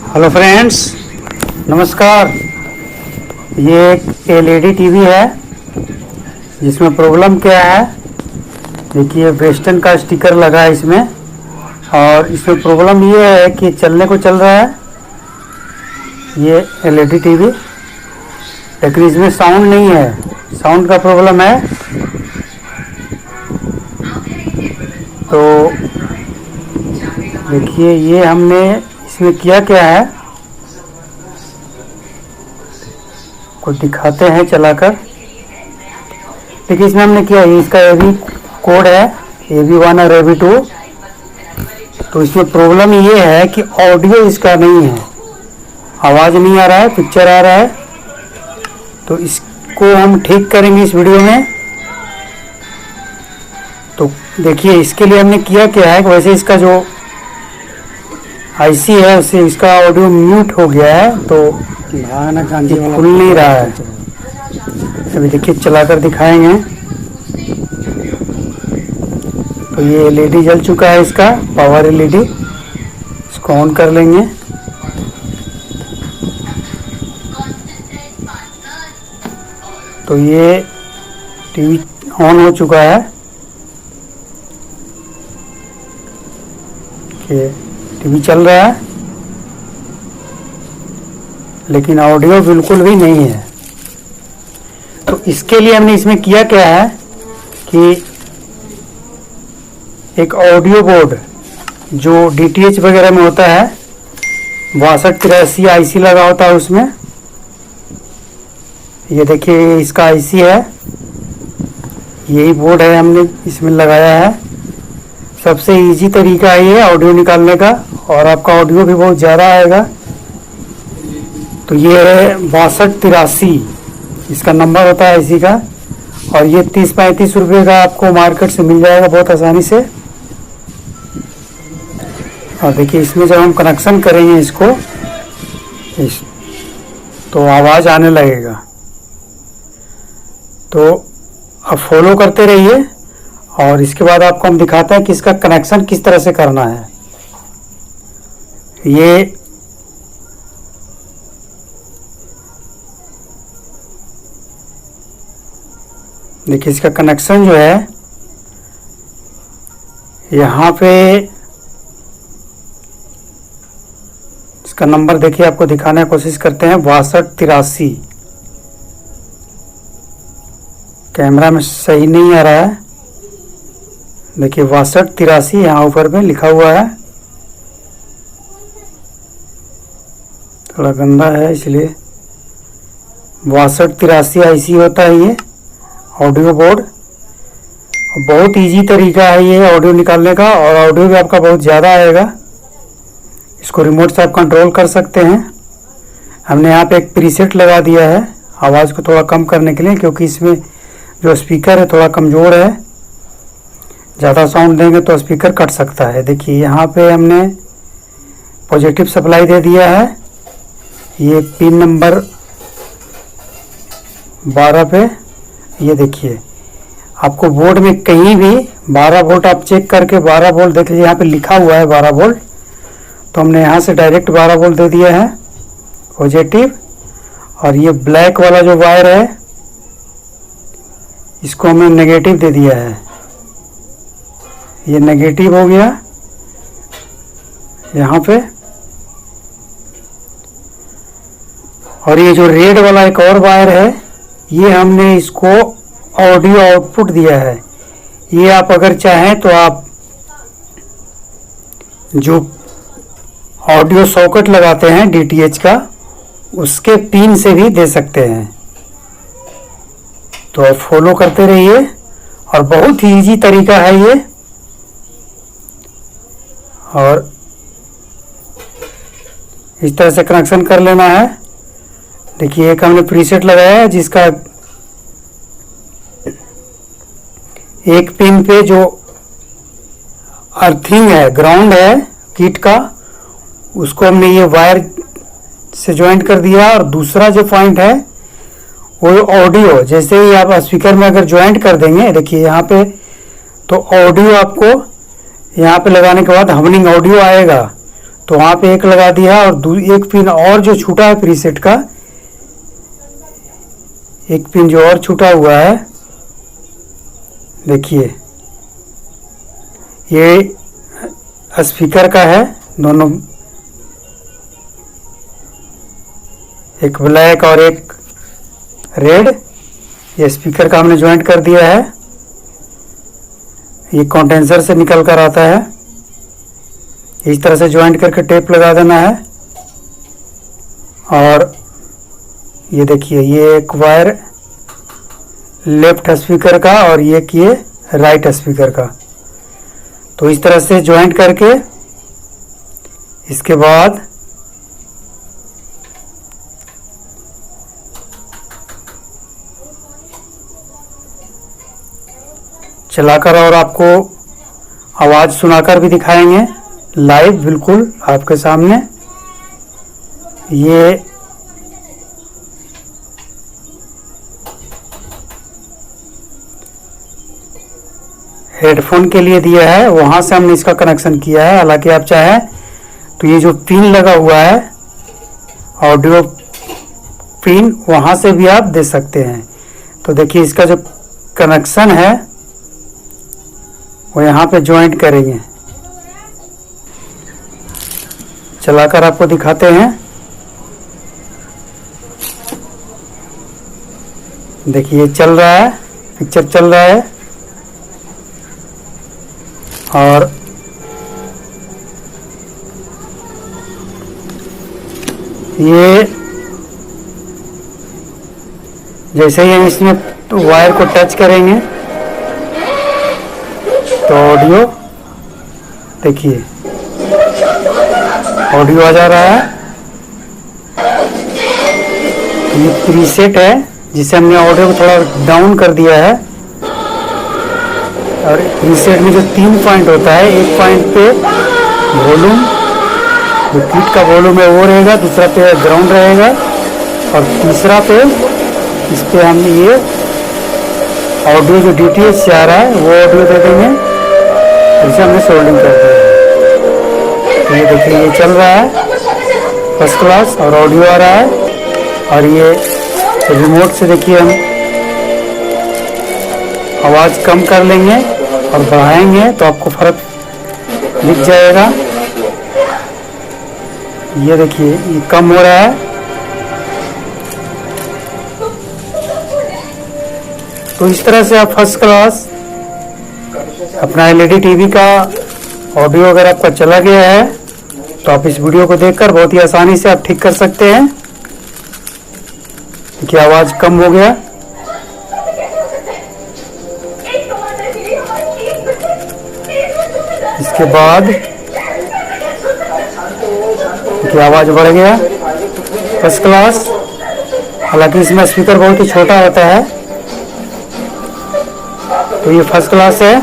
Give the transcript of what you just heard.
Hello friends, नमस्कार। ये एक एलईडी टीवी है जिसमें प्रॉब्लम क्या है। देखिए वेस्टर्न का स्टिकर लगा है इसमें, और इसमें प्रॉब्लम ये है कि चलने को चल रहा है ये एलईडी टीवी, लेकिन इसमें साउंड नहीं है। साउंड का प्रॉब्लम है। तो देखिए ये हमने इसमें किया क्या है, कुछ दिखाते हैं चलाकर। देखिए इसमें हमने किया है, इसका एवी कोड है AV1 और AV2। तो इसमें प्रॉब्लम ये है कि ऑडियो इसका नहीं है, आवाज़ नहीं आ रहा है, पिक्चर आ रहा है। तो इसको हम ठीक करेंगे इस वीडियो में। तो देखिए इसके लिए हमने किया क्या है, वैसे इसका जो आईसी है उससे इसका ऑडियो म्यूट हो गया है, तो खुल नहीं रहा है। अभी देखिए चलाकर दिखाएंगे। तो ये एलईडी जल चुका है, इसका पावर एलईडी। इसको ऑन कर लेंगे। तो ये टीवी ऑन हो चुका है कि टीवी चल रहा है, लेकिन ऑडियो बिल्कुल भी नहीं है। तो इसके लिए हमने इसमें किया क्या है कि एक ऑडियो बोर्ड जो DTH वगैरह में होता है, 6283 आईसी लगा होता है उसमें। ये देखिए इसका आईसी है, यही बोर्ड है हमने इसमें लगाया है। सबसे इजी तरीका है ये ऑडियो निकालने का, और आपका ऑडियो भी बहुत ज़्यादा आएगा। तो ये है 6283, इसका नंबर होता है इसी का। और ये 30-35 रुपये का आपको मार्केट से मिल जाएगा बहुत आसानी से। और देखिए इसमें जब हम कनेक्शन करेंगे इसको तो आवाज़ आने लगेगा। तो अब फॉलो करते रहिए, और इसके बाद आपको हम दिखाते हैं कि इसका कनेक्शन किस तरह से करना है। ये देखिए इसका कनेक्शन जो है, यहाँ पे इसका नंबर देखिए, आपको दिखाने की कोशिश करते हैं। 6283। कैमरा में सही नहीं आ रहा है। देखिए 6283 यहाँ ऊपर में लिखा हुआ है, थोड़ा गंदा है इसलिए। 6283 आईसी होता है ये ऑडियो बोर्ड। बहुत इजी तरीका है ये ऑडियो निकालने का, और ऑडियो भी आपका बहुत ज़्यादा आएगा। इसको रिमोट से आप कंट्रोल कर सकते हैं। हमने यहाँ पे एक प्रीसेट लगा दिया है आवाज़ को थोड़ा कम करने के लिए, क्योंकि इसमें जो स्पीकर है थोड़ा कमज़ोर है। ज़्यादा साउंड देंगे तो स्पीकर कट सकता है। देखिए यहाँ पे हमने पॉजिटिव सप्लाई दे दिया है, ये पिन नंबर 12 पे। ये देखिए आपको बोर्ड में कहीं भी 12 वोल्ट आप चेक करके 12 वोल्ट देख लीजिए, यहाँ पे लिखा हुआ है 12 वोल्ट। तो हमने यहाँ से डायरेक्ट 12 वोल्ट दे दिया है पॉजिटिव। और ये ब्लैक वाला जो वायर है इसको हमने नेगेटिव दे दिया है, ये नेगेटिव हो गया यहाँ पे। और ये जो रेड वाला एक और वायर है, ये हमने इसको ऑडियो आउटपुट दिया है। ये आप अगर चाहें तो आप जो ऑडियो सॉकेट लगाते हैं DTH का, उसके पिन से भी दे सकते हैं। तो आप फॉलो करते रहिए, और बहुत ही इजी तरीका है ये। और इस तरह से कनेक्शन कर लेना है। देखिए एक हमने प्रीसेट लगाया है, जिसका एक पिन पे जो अर्थिंग है, ग्राउंड है किट का, उसको हमने ये वायर से ज्वाइंट कर दिया। और दूसरा जो पॉइंट है वो ऑडियो, जैसे ही आप स्पीकर में अगर ज्वाइंट कर देंगे, देखिए यहाँ पे, तो ऑडियो आपको यहाँ पे लगाने के बाद हमिंग ऑडियो आएगा। तो वहाँ पे एक लगा दिया, और एक पिन और जो छूटा है प्रीसेट का, एक पिन जो और छूटा हुआ है, देखिए ये स्पीकर का है। दोनों, एक ब्लैक और एक रेड, ये स्पीकर का हमने ज्वाइंट कर दिया है। ये कंडेंसर से निकल कर आता है, इस तरह से ज्वाइंट करके टेप लगा देना है। और ये देखिए, ये एक वायर लेफ्ट स्पीकर का और ये राइट स्पीकर का। तो इस तरह से ज्वाइंट करके इसके बाद चलाकर और आपको आवाज़ सुनाकर भी दिखाएंगे लाइव, बिल्कुल आपके सामने। ये हेडफोन के लिए दिया है, वहाँ से हमने इसका कनेक्शन किया है। हालांकि आप चाहें तो ये जो पिन लगा हुआ है ऑडियो पिन, वहाँ से भी आप दे सकते हैं। तो देखिए इसका जो कनेक्शन है वो यहाँ पे ज्वाइंट करेंगे। चलाकर आपको दिखाते हैं। देखिए चल रहा है, पिक्चर चल रहा है। और ये जैसे ही हम इसमें वायर को टच करेंगे तो ऑडियो, देखिए ऑडियो आ जा रहा है। ये प्रीसेट है जिसे हमने ऑडियो को थोड़ा डाउन कर दिया है। और प्रीसेट में जो 3 पॉइंट होता है, एक पॉइंट पे वॉल्यूम, जो किट का वॉल्यूम है वो रहेगा, दूसरा पे ग्राउंड रहेगा, और तीसरा पे इस पे हम ये ऑडियो जो DTH से आ रहा है वो ऑडियो दे देंगे। इसे हमने सोल्डिंग कर दिया है। ये देखिए ये चल रहा है फर्स्ट क्लास और ऑडियो आ रहा है। और ये रिमोट से देखिए हम आवाज़ कम कर लेंगे और बढ़ाएंगे तो आपको फर्क दिख जाएगा। ये देखिए ये कम हो रहा है। तो इस तरह से आप फर्स्ट क्लास अपना LED टीवी का ऑडियो अगर आपका चला गया है तो आप इस वीडियो को देखकर बहुत ही आसानी से आप ठीक कर सकते हैं कि आवाज़ कम हो गया। इसके बाद कि आवाज़ बढ़ गया फर्स्ट क्लास। हालांकि इसमें स्पीकर बहुत ही छोटा होता है। तो ये फर्स्ट क्लास है।